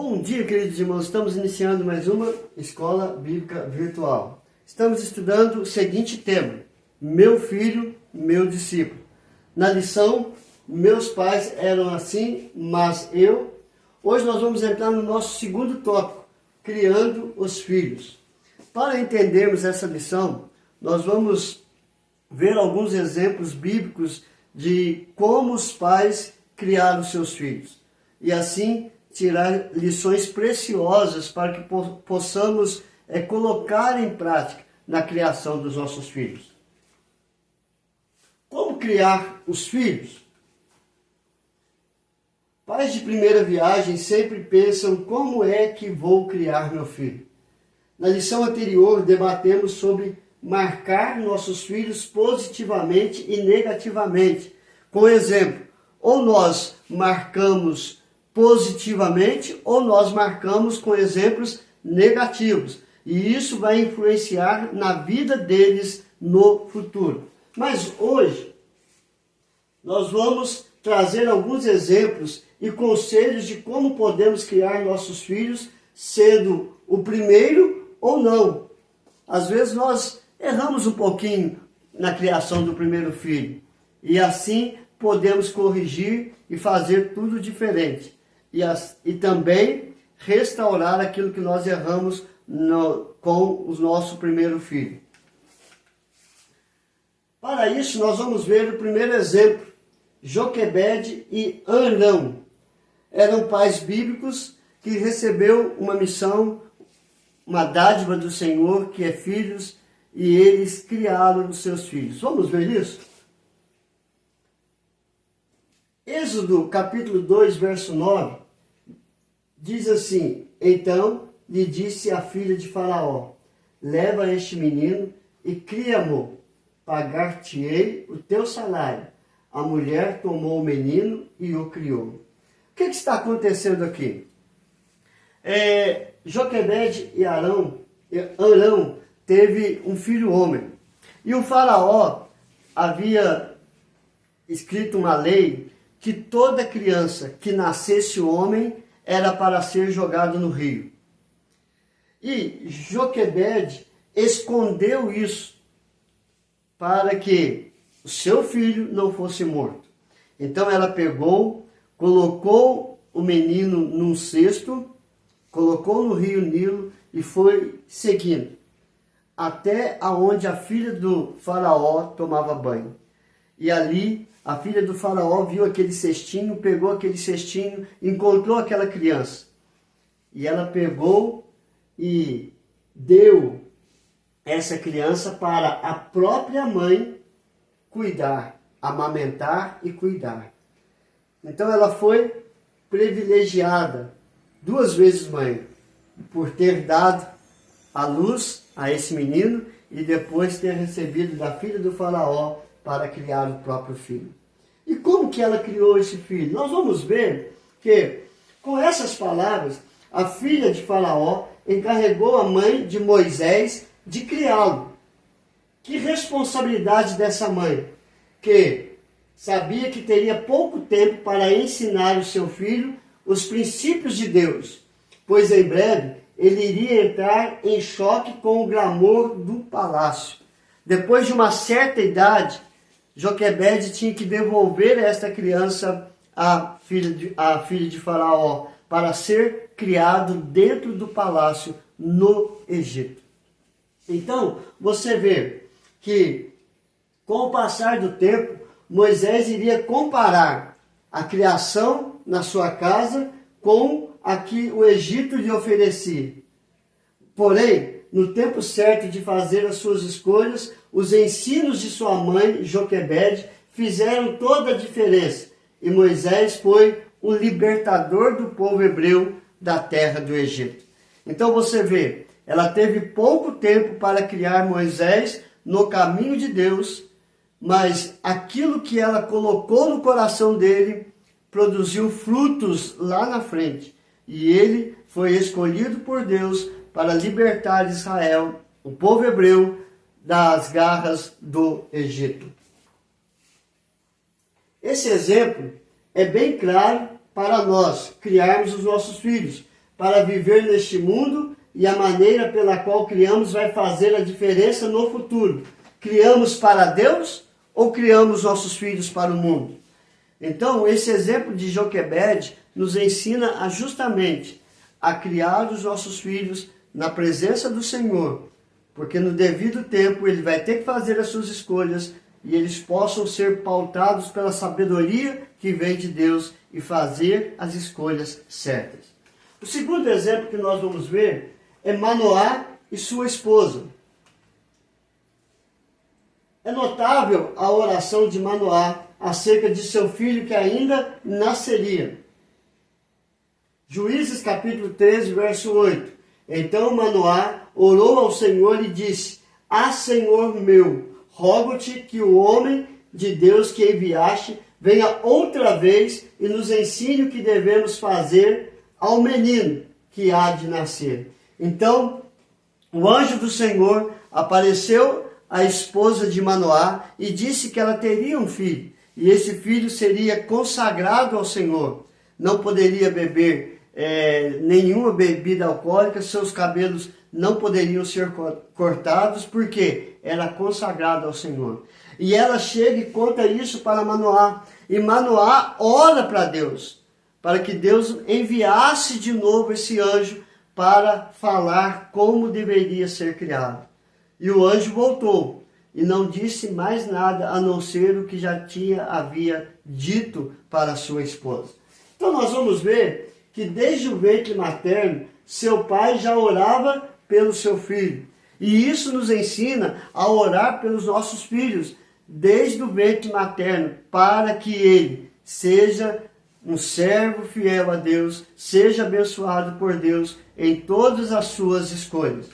Bom dia, queridos irmãos. Estamos iniciando mais uma Escola Bíblica Virtual. Estamos estudando o seguinte tema: meu filho, meu discípulo. Na lição, meus pais eram assim, mas eu. Hoje nós vamos entrar no nosso segundo tópico, criando os filhos. Para entendermos essa lição, nós vamos ver alguns exemplos bíblicos de como os pais criaram seus filhos. E assim tirar lições preciosas para que possamos colocar em prática na criação dos nossos filhos. Como criar os filhos? Pais de primeira viagem sempre pensam: como é que vou criar meu filho? Na lição anterior debatemos sobre marcar nossos filhos positivamente e negativamente. Com exemplo, ou nós marcamos positivamente ou nós marcamos com exemplos negativos. E isso vai influenciar na vida deles no futuro. Mas hoje nós vamos trazer alguns exemplos e conselhos de como podemos criar nossos filhos, sendo o primeiro ou não. Às vezes nós erramos um pouquinho na criação do primeiro filho. E assim podemos corrigir e fazer tudo diferente. E também restaurar aquilo que nós erramos com o nosso primeiro filho. Para isso, nós vamos ver o primeiro exemplo. Joquebede e Arão eram pais bíblicos que recebeu uma missão, uma dádiva do Senhor, que é filhos, e eles criaram os seus filhos. Vamos ver isso? Êxodo capítulo 2, verso 9, diz assim: então lhe disse a filha de Faraó: leva este menino e cria-mo, pagar-te-ei o teu salário. A mulher tomou o menino e o criou. O que está acontecendo aqui? Joquebede e Arão teve um filho homem. E o Faraó havia escrito uma lei que toda criança que nascesse homem era para ser jogado no rio. E Joquebede escondeu isso para que o seu filho não fosse morto. Então ela pegou, colocou o menino num cesto, colocou no rio Nilo e foi seguindo até aonde a filha do Faraó tomava banho. E ali a filha do Faraó viu aquele cestinho, pegou aquele cestinho, encontrou aquela criança. E ela pegou e deu essa criança para a própria mãe cuidar, amamentar e cuidar. Então ela foi privilegiada, 2 vezes mãe, por ter dado a luz a esse menino e depois ter recebido da filha do Faraó para criar o próprio filho. E como que ela criou esse filho? Nós vamos ver que, com essas palavras, a filha de Faraó encarregou a mãe de Moisés de criá-lo. Que responsabilidade dessa mãe, que sabia que teria pouco tempo para ensinar o seu filho os princípios de Deus, pois em breve ele iria entrar em choque com o glamour do palácio. Depois de uma certa idade, Joquebede tinha que devolver esta criança à filha de Faraó para ser criado dentro do palácio no Egito. Então, você vê que, com o passar do tempo, Moisés iria comparar a criação na sua casa com a que o Egito lhe oferecia. Porém, no tempo certo de fazer as suas escolhas, os ensinos de sua mãe, Joquebede, fizeram toda a diferença. E Moisés foi o libertador do povo hebreu da terra do Egito. Então você vê, ela teve pouco tempo para criar Moisés no caminho de Deus, mas aquilo que ela colocou no coração dele produziu frutos lá na frente. E ele foi escolhido por Deus para libertar Israel, o povo hebreu, das garras do Egito. Esse exemplo é bem claro para nós criarmos os nossos filhos, para viver neste mundo e a maneira pela qual criamos vai fazer a diferença no futuro. Criamos para Deus ou criamos nossos filhos para o mundo? Então, esse exemplo de Joquebede nos ensina justamente a criar os nossos filhos na presença do Senhor, porque no devido tempo ele vai ter que fazer as suas escolhas e eles possam ser pautados pela sabedoria que vem de Deus e fazer as escolhas certas. O segundo exemplo que nós vamos ver é Manoá e sua esposa. É notável a oração de Manoá acerca de seu filho que ainda nasceria. Juízes capítulo 13, verso 8. Então Manoá orou ao Senhor e disse: Ah, Senhor meu, rogo-te que o homem de Deus que enviaste venha outra vez e nos ensine o que devemos fazer ao menino que há de nascer. Então, o anjo do Senhor apareceu à esposa de Manoá e disse que ela teria um filho, e esse filho seria consagrado ao Senhor. Não poderia beber nenhuma bebida alcoólica, seus cabelos não poderiam ser cortados, porque era consagrado ao Senhor. E ela chega e conta isso para Manoá, e Manoá ora para Deus, para que Deus enviasse de novo esse anjo para falar como deveria ser criado. E o anjo voltou e não disse mais nada a não ser o que já havia dito para sua esposa. Então nós vamos ver que desde o ventre materno, seu pai já orava pelo seu filho. E isso nos ensina a orar pelos nossos filhos, desde o ventre materno, para que ele seja um servo fiel a Deus, seja abençoado por Deus em todas as suas escolhas.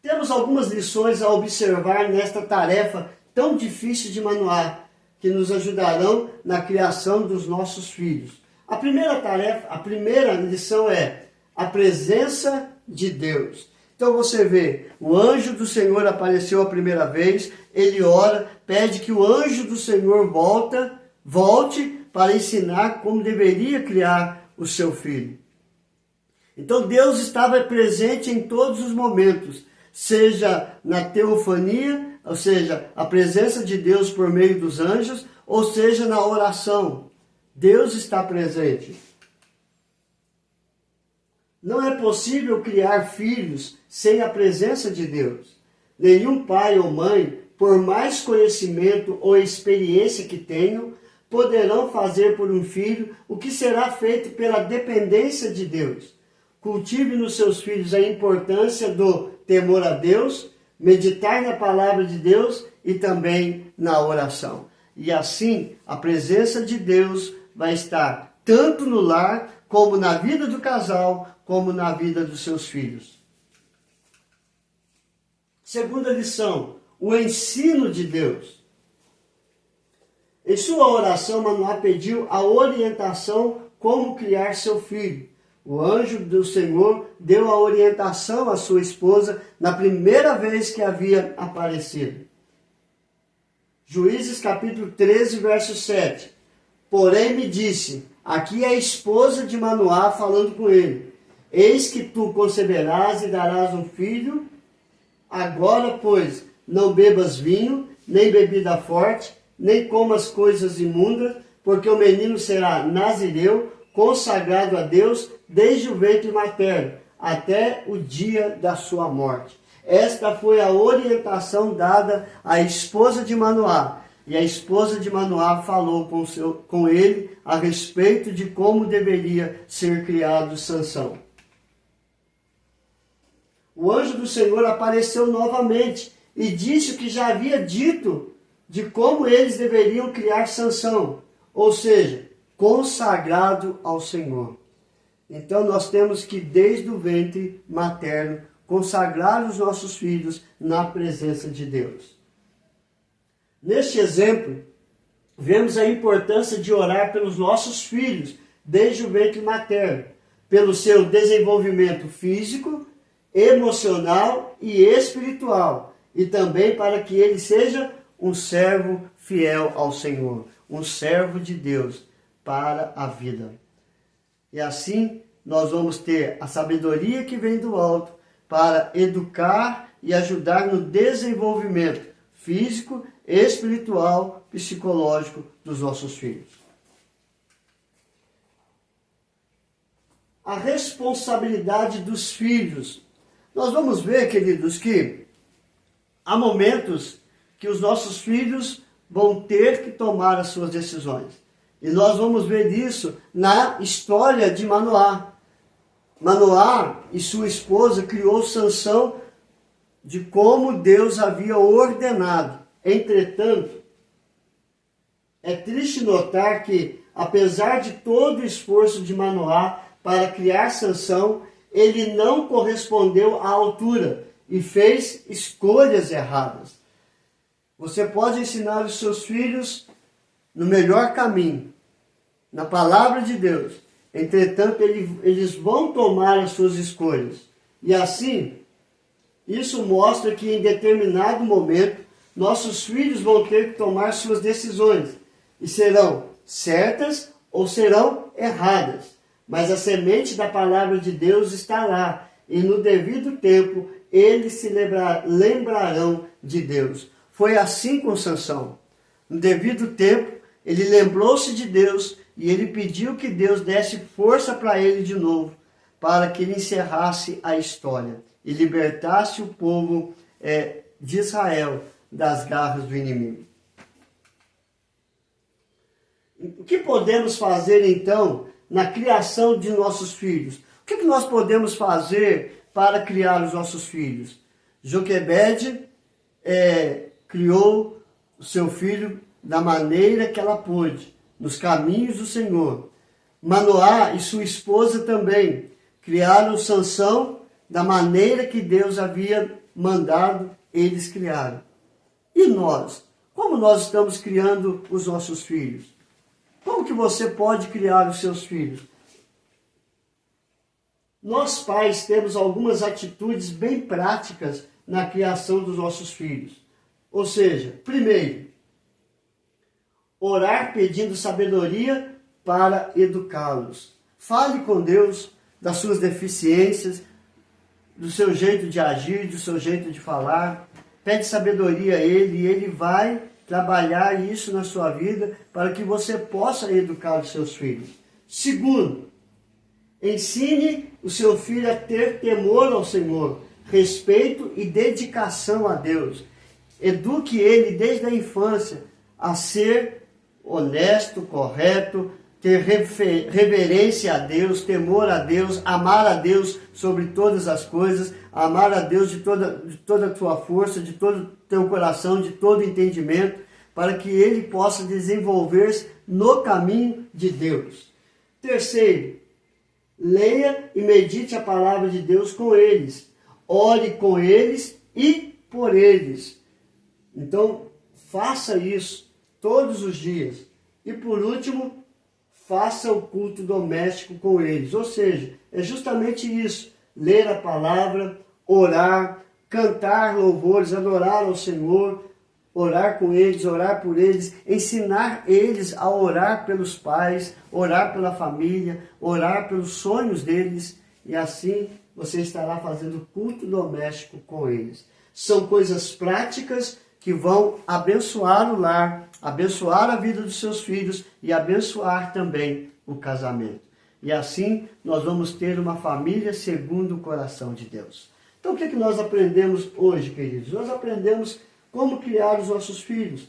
Temos algumas lições a observar nesta tarefa tão difícil de Manoá, que nos ajudarão na criação dos nossos filhos. A primeira lição é a presença de Deus. Então você vê, o anjo do Senhor apareceu a primeira vez, ele ora, pede que o anjo do Senhor volte para ensinar como deveria criar o seu filho. Então Deus estava presente em todos os momentos, seja na teofania, ou seja, a presença de Deus por meio dos anjos, ou seja, na oração. Deus está presente. Não é possível criar filhos sem a presença de Deus. Nenhum pai ou mãe, por mais conhecimento ou experiência que tenham, poderão fazer por um filho o que será feito pela dependência de Deus. Cultive nos seus filhos a importância do temor a Deus, meditar na palavra de Deus e também na oração. E assim, a presença de Deus vai estar tanto no lar, como na vida do casal, como na vida dos seus filhos. Segunda lição, o ensino de Deus. Em sua oração, Manoá pediu a orientação como criar seu filho. O anjo do Senhor deu a orientação à sua esposa na primeira vez que havia aparecido. Juízes capítulo 13, verso 7. Porém me disse, aqui é a esposa de Manoá falando com ele, eis que tu conceberás e darás um filho. Agora, pois, não bebas vinho, nem bebida forte, nem comas coisas imundas, porque o menino será nazireu, consagrado a Deus desde o ventre materno, até o dia da sua morte. Esta foi a orientação dada à esposa de Manoá. E a esposa de Manoá falou com ele a respeito de como deveria ser criado Sansão. O anjo do Senhor apareceu novamente e disse o que já havia dito de como eles deveriam criar Sansão, ou seja, consagrado ao Senhor. Então nós temos que desde o ventre materno consagrar os nossos filhos na presença de Deus. Neste exemplo, vemos a importância de orar pelos nossos filhos desde o ventre materno, pelo seu desenvolvimento físico, emocional e espiritual, e também para que ele seja um servo fiel ao Senhor, um servo de Deus para a vida. E assim nós vamos ter a sabedoria que vem do alto para educar e ajudar no desenvolvimento físico, espiritual, psicológico dos nossos filhos. A responsabilidade dos filhos. Nós vamos ver, queridos, que há momentos que os nossos filhos vão ter que tomar as suas decisões. E nós vamos ver isso na história de Manoá. Manoá e sua esposa criou Sansão de como Deus havia ordenado. Entretanto, é triste notar que, apesar de todo o esforço de Manoá para criar Sansão, ele não correspondeu à altura e fez escolhas erradas. Você pode ensinar os seus filhos no melhor caminho, na palavra de Deus. Entretanto, eles vão tomar as suas escolhas. E assim, isso mostra que em determinado momento, nossos filhos vão ter que tomar suas decisões. E serão certas ou serão erradas. Mas a semente da palavra de Deus está lá. E no devido tempo, eles se lembrarão de Deus. Foi assim com Sansão. No devido tempo, ele lembrou-se de Deus e ele pediu que Deus desse força para ele de novo, para que ele encerrasse a história e libertasse o povo de Israel das garras do inimigo. O que podemos fazer então na criação de nossos filhos? O que nós podemos fazer para criar os nossos filhos? Joquebede criou o seu filho da maneira que ela pôde, nos caminhos do Senhor. Manoá e sua esposa também criaram Sansão da maneira que Deus havia mandado eles criarem. E nós? Como nós estamos criando os nossos filhos? Como que você pode criar os seus filhos? Nós pais temos algumas atitudes bem práticas na criação dos nossos filhos. Ou seja, primeiro, orar pedindo sabedoria para educá-los. Fale com Deus das suas deficiências, do seu jeito de agir, do seu jeito de falar. Pede sabedoria a Ele e Ele vai trabalhar isso na sua vida para que você possa educar os seus filhos. Segundo, ensine o seu filho a ter temor ao Senhor, respeito e dedicação a Deus. Eduque ele desde a infância a ser honesto, correto, ter reverência a Deus, temor a Deus, amar a Deus sobre todas as coisas, amar a Deus de toda a tua força, de todo o teu coração, de todo o entendimento, para que ele possa desenvolver-se no caminho de Deus. Terceiro, leia e medite a palavra de Deus com eles. Ore com eles e por eles. Então, faça isso todos os dias. E por último, faça o culto doméstico com eles. Ou seja, é justamente isso. Ler a palavra, orar, cantar louvores, adorar ao Senhor, orar com eles, orar por eles, ensinar eles a orar pelos pais, orar pela família, orar pelos sonhos deles. E assim você estará fazendo culto doméstico com eles. São coisas práticas que vão abençoar o lar, abençoar a vida dos seus filhos e abençoar também o casamento. E assim nós vamos ter uma família segundo o coração de Deus. Então o que nós aprendemos hoje, queridos? Nós aprendemos como criar os nossos filhos,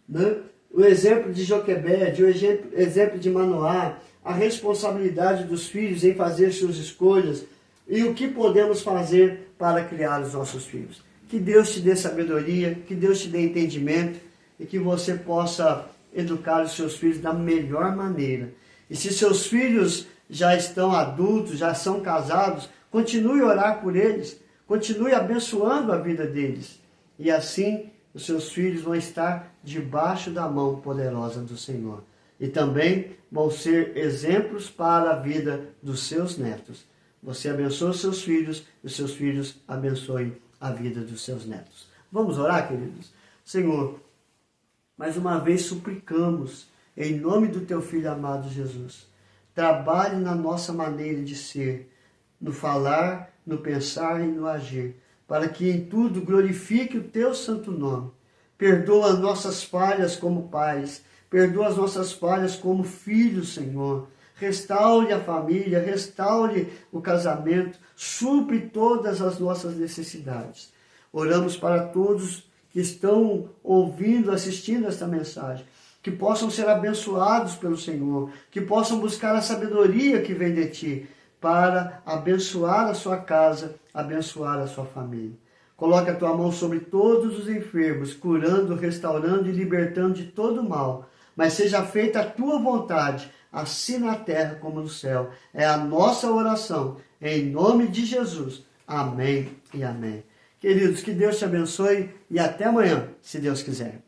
né? O exemplo de Joquebede, o exemplo de Manoá, a responsabilidade dos filhos em fazer suas escolhas e o que podemos fazer para criar os nossos filhos. Que Deus te dê sabedoria, que Deus te dê entendimento e que você possa educar os seus filhos da melhor maneira. E se seus filhos já estão adultos, já são casados, continue a orar por eles, continue abençoando a vida deles. E assim os seus filhos vão estar debaixo da mão poderosa do Senhor. E também vão ser exemplos para a vida dos seus netos. Você abençoa os seus filhos e os seus filhos abençoem a vida dos seus netos. Vamos orar, queridos? Senhor, mais uma vez suplicamos, em nome do Teu Filho amado Jesus, Trabalhe na nossa maneira de ser, no falar, no pensar e no agir, para que em tudo glorifique o teu santo nome. Perdoa as nossas falhas como pais, perdoa as nossas falhas como filhos, Senhor. Restaure a família, restaure o casamento, supre todas as nossas necessidades. Oramos para todos que estão ouvindo, assistindo esta mensagem, que possam ser abençoados pelo Senhor, que possam buscar a sabedoria que vem de Ti, para abençoar a sua casa, abençoar a sua família. Coloque a Tua mão sobre todos os enfermos, curando, restaurando e libertando de todo mal. Mas seja feita a Tua vontade, assim na terra como no céu. É a nossa oração, em nome de Jesus. Amém e amém. Queridos, que Deus te abençoe e até amanhã, se Deus quiser.